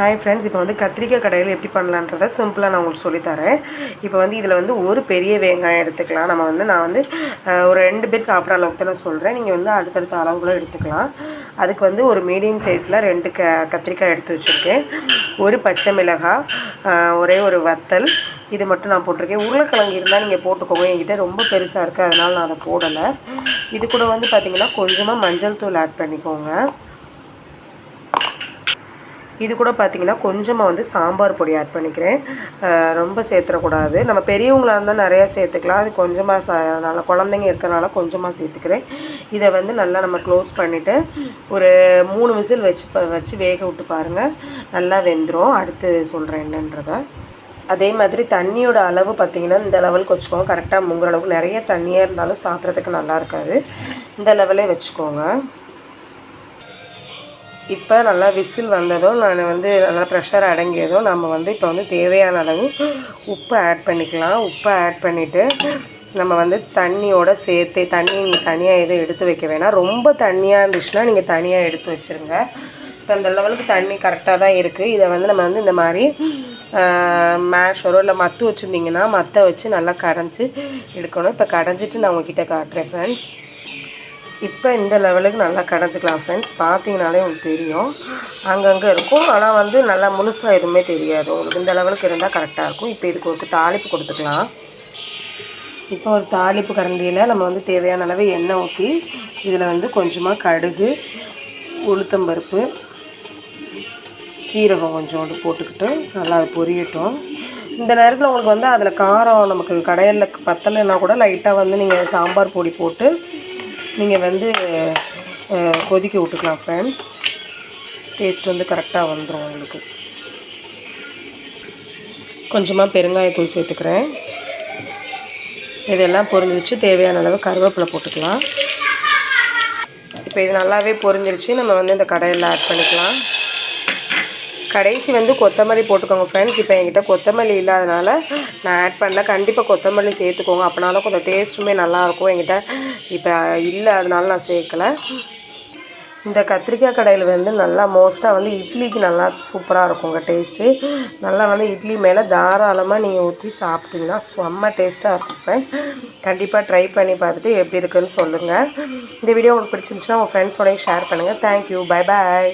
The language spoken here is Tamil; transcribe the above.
ஹாய் ஃப்ரெண்ட்ஸ், இப்போ வந்து கத்திரிக்காய் கடையில் எப்படி பண்ணலான்றதை சிம்பிளாக நான் உங்களுக்கு சொல்லித்தரேன். இப்போ வந்து இதில் வந்து ஒரு பெரிய வெங்காயம் எடுத்துக்கலாம். நான் வந்து ஒரு 2 பேர் சாப்பிட்ற அளவுக்கு தான் நான் சொல்கிறேன். நீங்கள் வந்து அடுத்தடுத்த அளவுகளும் எடுத்துக்கலாம். அதுக்கு வந்து ஒரு மீடியம் சைஸில் 2 கத்திரிக்காய் எடுத்து வச்சுருக்கேன். ஒரு பச்சை மிளகாய், ஒரே ஒரு வத்தல், இது மட்டும் நான் போட்டிருக்கேன். உருளைக்கிழங்கு இருந்தால் நீங்கள் போட்டுக்கோங்க. என்கிட்ட ரொம்ப பெருசாக இருக்குது, அதனால் நான் அதை போடலை. இது கூட வந்து பார்த்திங்கன்னா கொஞ்சமாக மஞ்சள் தூள் ஆட் பண்ணிக்கோங்க. இது கூட பார்த்திங்கன்னா கொஞ்சமாக வந்து சாம்பார் பொடி ஆட் பண்ணிக்கிறேன். ரொம்ப சேர்த்துடக்கூடாது. நம்ம பெரியவங்களாக இருந்தால் நிறையா சேர்த்துக்கலாம். அது கொஞ்சமாக நல்லா குழந்தைங்க இருக்கிறனால கொஞ்சமாக சேர்த்துக்கிறேன். இதை வந்து நல்லா நம்ம க்ளோஸ் பண்ணிவிட்டு ஒரு 3 விசில் வச்சு வேக விட்டு பாருங்கள். நல்லா வெந்துடும். அடுத்து சொல்கிறேன் என்னன்றதை. அதே மாதிரி தண்ணியோட அளவு பார்த்திங்கன்னா இந்த லெவலுக்கு வச்சுக்கோங்க. கரெக்டாக முங்குற அளவுக்கு. நிறைய தண்ணியாக இருந்தாலும் சாப்பிட்றதுக்கு நல்லா இருக்காது. இந்த லெவலே வச்சுக்கோங்க. இப்போ நல்லா விசில் வந்ததும் நான் வந்து நல்லா ப்ரெஷர் அடங்கியதும் நம்ம வந்து இப்போ வந்து தேவையான அளவு உப்பு ஆட் பண்ணிக்கலாம். உப்பை ஆட் பண்ணிவிட்டு நம்ம வந்து தண்ணியோடு சேர்த்து தனியாக எதுவும் எடுத்து வைக்க வேணாம். ரொம்ப தண்ணியாக இருந்துச்சுன்னா நீங்கள் தனியாக எடுத்து வச்சுருங்க. இப்போ அந்த லெவலுக்கு தண்ணி கரெக்டாக தான் இருக்குது. இதை வந்து நம்ம வந்து இந்த மாதிரி மேஷரோ இல்லை மத்து வச்சுருந்திங்கன்னா மற்ற வச்சு நல்லா கடைஞ்சி எடுக்கணும். இப்போ கடைஞ்சிட்டு நான் உங்ககிட்ட காட்டுறேன் ஃப்ரெண்ட்ஸ். இப்போ இந்த லெவலுக்கு நல்லா கடைஞ்சிக்கலாம் ஃப்ரெண்ட்ஸ். பார்த்தீங்கனாலே உங்களுக்கு தெரியும், அங்கங்கே இருக்கும். ஆனால் வந்து நல்லா முழுசாக எதுவுமே தெரியாது உங்களுக்கு. இந்த லெவலுக்கு இருந்தால் கரெக்டாக இருக்கும். இப்போ இதுக்கு ஒரு தாளிப்பு கொடுத்துக்கலாம். இப்போ ஒரு தாளிப்பு கரண்டியில் நம்ம வந்து தேவையான அளவு எண்ணெய் ஊற்றி இதில் வந்து கொஞ்சமாக கடுகு, உளுத்தம்பருப்பு, சீரகம் கொஞ்சோண்டு போட்டுக்கிட்டு நல்லா அது பொரியட்டும். இந்த நேரத்தில் உங்களுக்கு வந்து அதில் காரம் நமக்கு கடையில் பத்தலைன்னா கூட லைட்டாக வந்து நீங்கள் சாம்பார் பொடி போட்டு நீங்கள் வந்து கொதிக்க விட்டுக்கலாம் ஃப்ரெண்ட்ஸ். டேஸ்ட் வந்து கரெக்டாக வந்துடும் உங்களுக்கு. கொஞ்சமாக பெருங்காயத்தூள் சேர்த்துக்கிறேன். இதெல்லாம் பொரிஞ்சிருச்சு. தேவையான அளவு கருவேப்பிலை போட்டுக்கலாம். இப்போ இது நல்லாவே பொரிஞ்சிருச்சு. நம்ம வந்து இந்த கடையில் ஆட் பண்ணிக்கலாம். கடைசி வந்து கொத்தமல்லி போட்டுக்கோங்க ஃப்ரெண்ட்ஸ். இப்போ என்கிட்ட கொத்தமல்லி இல்லாதனால நான் ஆட் பண்ணல. கண்டிப்பாக கொத்தமல்லி சேர்த்துக்கோங்க. அப்போனா தான் கொஞ்சம் டேஸ்ட்டுமே நல்லாயிருக்கும். என்கிட்ட இப்போ இல்லை, அதனால நான் சேர்க்கலை. இந்த கத்திரிக்காய் கடையில் வந்து நல்லா மோஸ்ட்டாக வந்து இட்லிக்கு நல்லா சூப்பராக இருக்குங்க டேஸ்ட்டு. நல்லா வந்து இட்லி மேலே தாராளமாக நீங்கள் ஊற்றி சாப்பிட்டிங்கன்னா செம்ம டேஸ்ட்டாக இருக்கும் ஃப்ரெண்ட்ஸ். கண்டிப்பாக ட்ரை பண்ணி பார்த்துட்டு எப்படி இருக்குதுன்னு சொல்லுங்கள். இந்த வீடியோ உங்களுக்கு பிடிச்சிருந்துச்சுன்னா உங்கள் ஃப்ரெண்ட்ஸோடய ஷேர் பண்ணுங்கள். தேங்க்யூ. Bye bye.